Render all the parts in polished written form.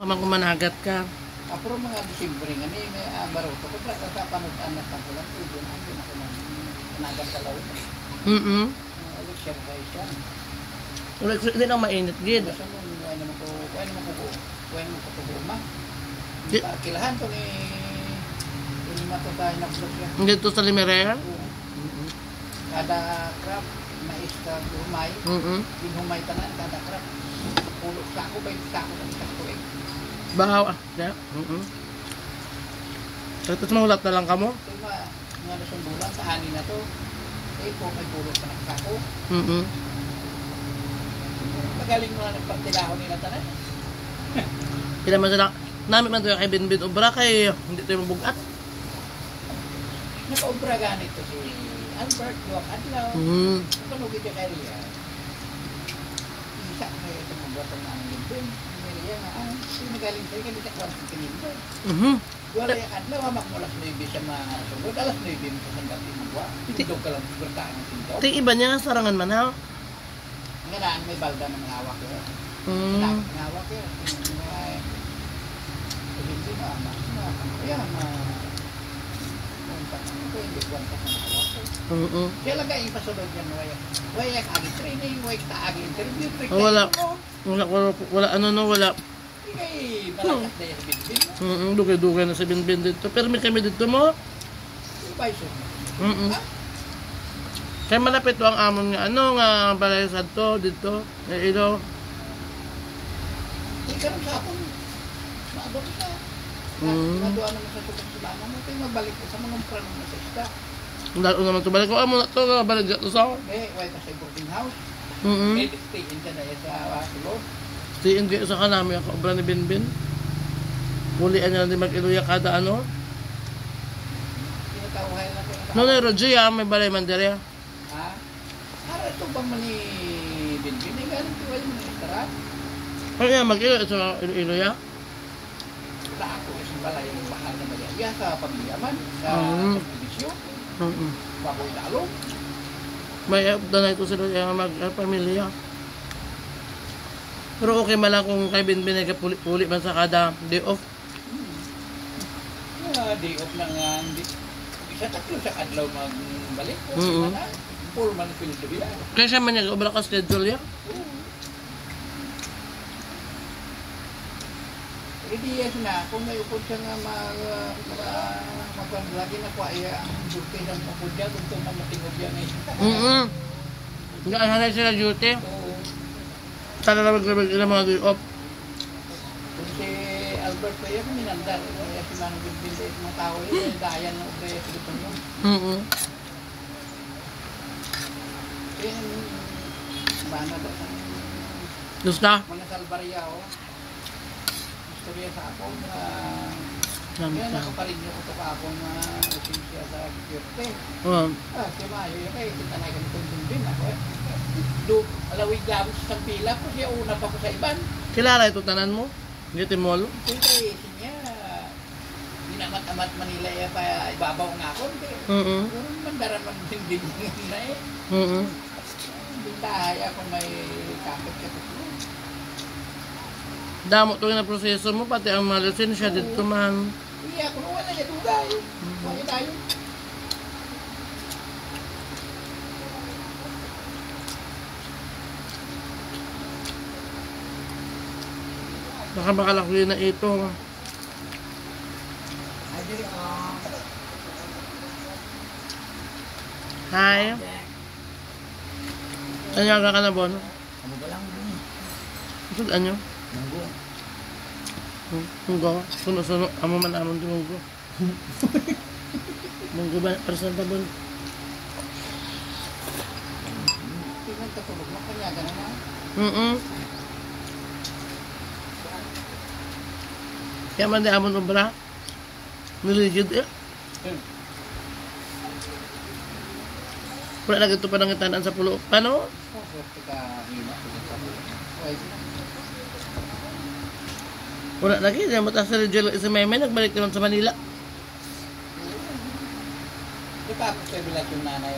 Kamang kumanagat ka. Pero mga Disyembre nga ni may baruto ko sa panag-anak ko lang ito na ako managat sa lawin. Ulit siya kayo siya. Ulit hindi na mainit gid. Basta mo kuwain mo ko guma. Kilahan to ni matutay na vlog siya. Dito sa Limerea? Kada crab mais ka humay. Yung humay tanan kada crab. Pulo sako ba sako eh. Bahaw ah. Yeah. Tapos mahulat na lang ka mo? Ito nga nasong bulan sa ani na to. Eh po may pulo sa sako. Magaling mo na nagpartilahon nila tanan. Kaya man sila, namin man ito kay Binbin Obra kay hindi ito yung mabugat. Naka-obra ganito si Albert, Luwak Adlaw. Panugin niya kay Ria. Isa kayo ito mga botong na ang Binbin. Ria nga, magaling sa'yo kasi sa kwan sa Binbin. Wala yung Adlaw, makmulas na yung siya masugod. Alas na yung sa sandang tinugwa. Tinugog ka lang, bertaan ng tindaw. Ito iba niya nga sarangan man ha? Nga naan may balda ng hawak yun. Hawak yun. Hindi na, kaya hindi kwantas na hawak ko. Kaya lang kayo pasunod yan, waya kagi training, waya kaagi interview. Wala ano no, wala. Hindi kayo malakas na yung Binbin. Dukay-dukay na sa Binbin dito. Pero may kami dito mo. Bison. Kaya malapit to ang amon nga ano nga balay sa to dito. Ilo. Hindi ka rin sa akong maabot na. Naduan naman sa tukang sulana mo. Kaya magbalik ko sa mga pranong na sa isda. Lalo naman to balik ko amo na to balik dito sa. Wala ka sa boarding house. Stay in ka na sa sulod. Stay in kayo sa kanami ako obra ni Binbin. Hulian niya lang din mag-iluya kada ano. Tinatawahay na ko. No, no, Roger, may balay man dere. Ito bang mani Binbin? Ay galing ko ay mga istara. Ano yan, mag-ilo sa iluya? Wala ako kasi balay yung mahal na malaya sa pamilya man. Sa subdivision. Baboy talo. May na ito sila yung mag-pamilya. Pero okay man lang kung kay Binbin ay puli man sa kada day off. Day off na nga. Isa tatlo sa adlaw magbalik. Full man feel to be lang. Kaya siya man niya, obra ka schedule ya? Hindi yes na, kung may upod siya nga magpandlagi na kwa iya ang duty ng upod niya, kung ito na matingog yan eh. Nga hanay sila duty. Sana na maglabag ilang mga day off. Kung si Albert pa yan, minandar. Kaya si Manong Binbin mga tao yun, dayan ng upre sa dito nyo. Bana ba sa Gusto? mga salbarya o istorya sa ako na kaya nakaparin nyo ko ito ka akong lisensya sa Kyote. Si Mayo yun kayo kita na ganitong Binbin ako alawig labos sa pila ko siya una pa ko sa iban. Kilala ito tanan mo? Giti mall? Siyempre siya dinamat-amat Manila pa ibabaw nga ako mandaran man Binbin na eh. Dahaya kung may kapit ka ito. Damo ito na proseso mo, pati ang mga lisensya dito man. Iya, kung wala na dugay. Wala tayo. Baka makalakli na ito. Hi. Ano ka na Bon? Ano ba lang? Ito ano? Munggo. Munggo? Suno-suno. Amo man amon di munggo. Munggo ba? Presenta Bon? Tingnan ka tulog mo. Kanyaga na na. Kaya man di amon obra. Niligid eh. Wala na ito pa nangitanaan sa pulo. Paano? Wala lagi. Mataas na rin si Meme. Nagbalik naman sa Manila. Di pa ako sa bilat yung nanay.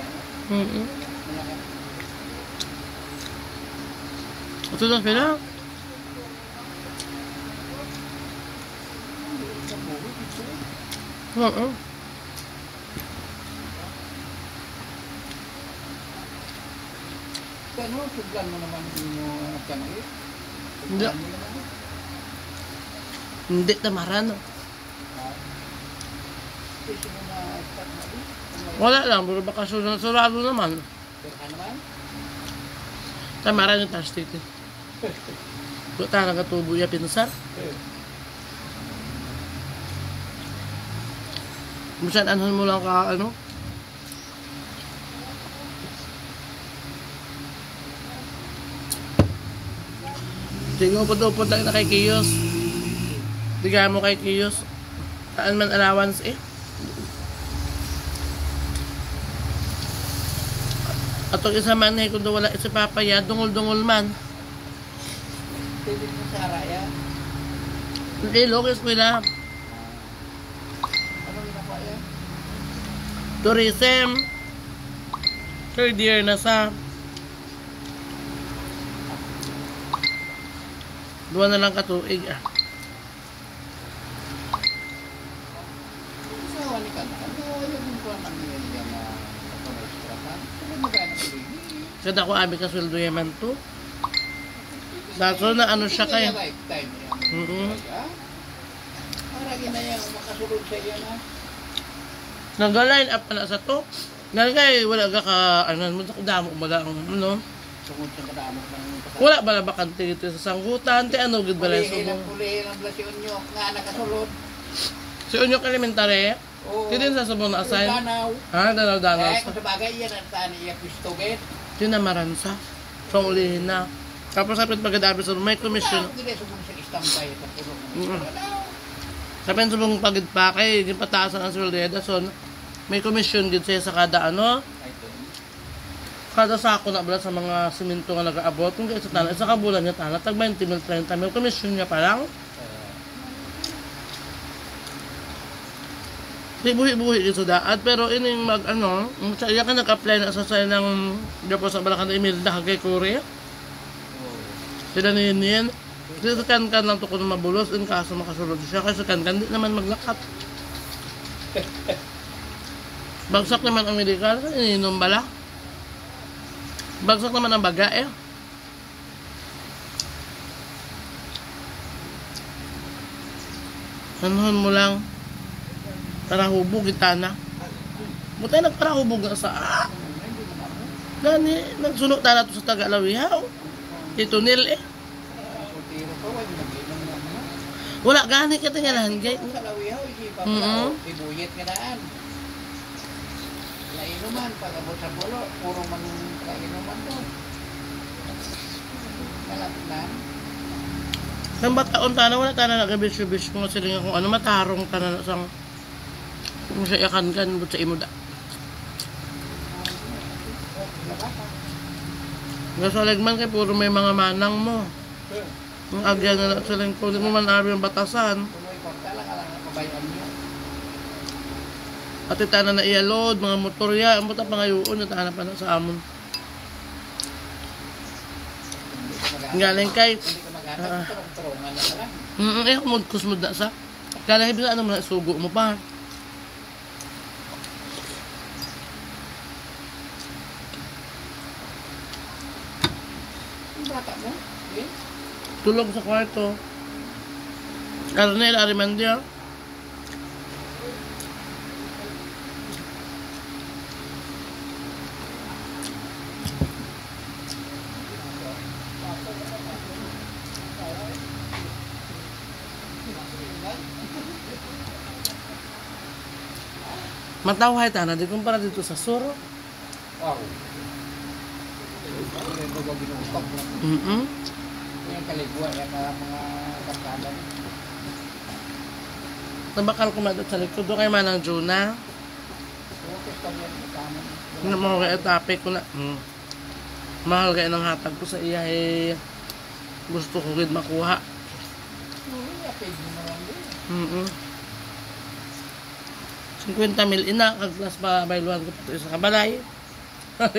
Ito na sila. Oo. Pero suglan mo naman yung anak ka na eh. Hindi. Suglan mo naman. Hindi tamaran. Kasi mo na-start na eh. Wala lang, pero baka surado naman. Pero ka naman? Tamaran yung plastic eh. Buta na katubo ya pinsar. Minsan anhon mo lang ka ano. Sige mo po lang na kay Kiyos. Bigyan mo kay Kiyos. Saan man allowance eh. Atong isa man eh, kung wala si Papaya, dungol-dungol man. Pwede mo sa araya. Hindi, logis ko na. Ano ginagawa yan? Tourism. Third year na sa. Duwa na lang katuig ah. Sawa ni Kanta. Ano yung kuha ng nilya na kapag-extratan? Ano magana ko rin? Kada ko abi ka sweldo yaman to. Daso na ano siya kay. Lifetime yan. Mhm. Para ginayang makasulod sa iyo na. Nag-line up na sa to. Nalagay wala ka ano mo sa damo wala ang ano. Tungod sa kadamok ng pasal. Wala ba na bakante dito sa sanggutan? Te ano gid balay Pulihin ang blasyon nyo nga nakasulod. Si Unyok Elementary. Oo. Din sa subong na assign. Danaw. Ha, danaw-danaw. Kung sa bagay yan ang tani iya Kristoget. Tinamaransa. So ulihin na. Tapos sapit pagkadabi sa may commission. Hindi subong sa istampay sa pulong. Sapit subong pagid pa kay di pataasan ang sweldo so may commission gid siya sa kada ano. Kada sako na bala sa mga simento nga nag-aabot kung sa tanan sa kabulan niya tanan tag 20 mil 30 mil commission niya pa lang. Di buhi-buhi dito daat pero ining mag ano, sa iya ka nag-apply na sa ng dapo sa balakan na email da kay Korea. Sila niyan. Dito kan lang to kung mabulos in kaso makasulod siya kasi kan di naman maglakat. Bagsak naman ang medical, ininom bala. Bagsak naman ang baga eh. Anuhan mo lang. Para hubog kita na. Buta nagpara hubog na sa Gani, nagsunod na to sa Tagalawihaw. Ito nil eh. Wala gani ka tingalahan gay. Sa Lawihaw, isipan mo ibuyit ka daan. Nainuman, pag-abot sa pulo, puro man kainuman to. Malapit na. Nang bataon tana, wala tana nag-bisyo-bisyo nga sila nga kung ano matarong tana na sang kung siya yakan but sa imo da. Gasaligman kay puro may mga manang mo. Ang agyan na sila kung di mo man abi ang batasan. Tuloy ko, talaga lang ang kabayan niyo. At itana na iyalod, mga motorya, ang buta pangayoon, itana pa na sa amon. Galing kay... Hindi ko maghatag, turungan na lang. Eh, kumud na sa. Kala hibig ano mo na, sugo mo pa. Yung bata mo, eh? Tulog sa kwarto. Arnel Arimandia. Matawhay tana di kumpara dito sa Soro. Wow. Hindi ko ba binutok lang. Yung kaligwa, yung mga barkada. Nabakal ko madot sa likod. Doon kayo manang Jonah. Okay, kami yung kasama. Hindi mo kaya topic ko na. Mahal kayo ng hatag ko sa iya eh. Gusto ko rin makuha. Page mo na lang din. 50 mil ina. Kaglas pa bayluhan ko ito sa kabalay.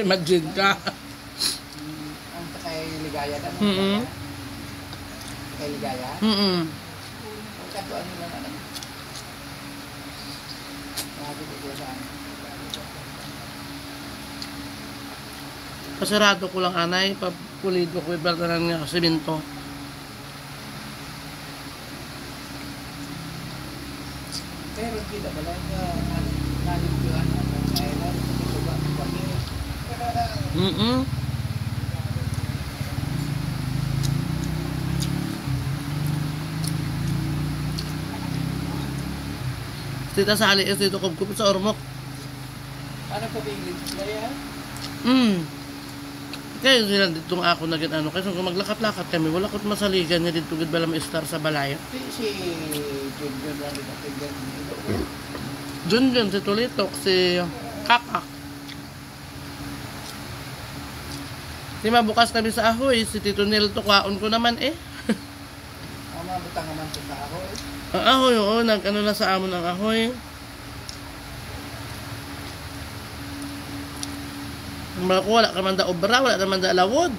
Imagine ka. Ang kay Ligaya na. Kay Ligaya? Ang katuan nila na lang. Sabi ko sila sa amin. Pasarado ko lang anay, papulido ko ibaltanan nga simento. Pero kita ba lang nalimpihan ang island, ito ba kami? Tita sa aliis dito kubkup sa ormok. Ano pa bilin sila yan? Kaya sila dito nga ako naging ano. Kasi kung maglakat-lakat kami, wala ko't masaligan niya dito gud bala ma-star sa balay. Si Junjun lang dito. Junjun, si Tulitok, si Kakak. Si mabukas kami sa ahoy, si Tito Nel tukaon ko naman eh. Mabutang naman ito sa ako eh. Ang ahoy, oo, nag-ano na sa amon ang ahoy. Wala ka man da obra, wala naman da lawod.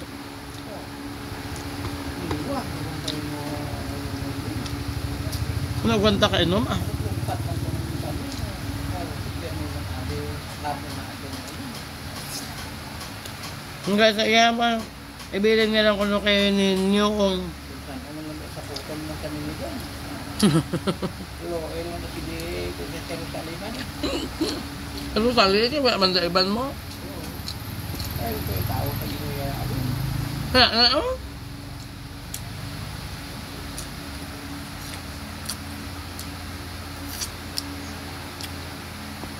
Nagwanta ka inom ah. Ang guys, kaya ba, ibilin nga lang kung ano kayo ninyo kung... Sa putol ng kanina dyan. Pero okay lang na pili kung sa taliman eh. Ano sali ka, wala man da iban mo. Ay, ito yung tao kanina yan. Kaya,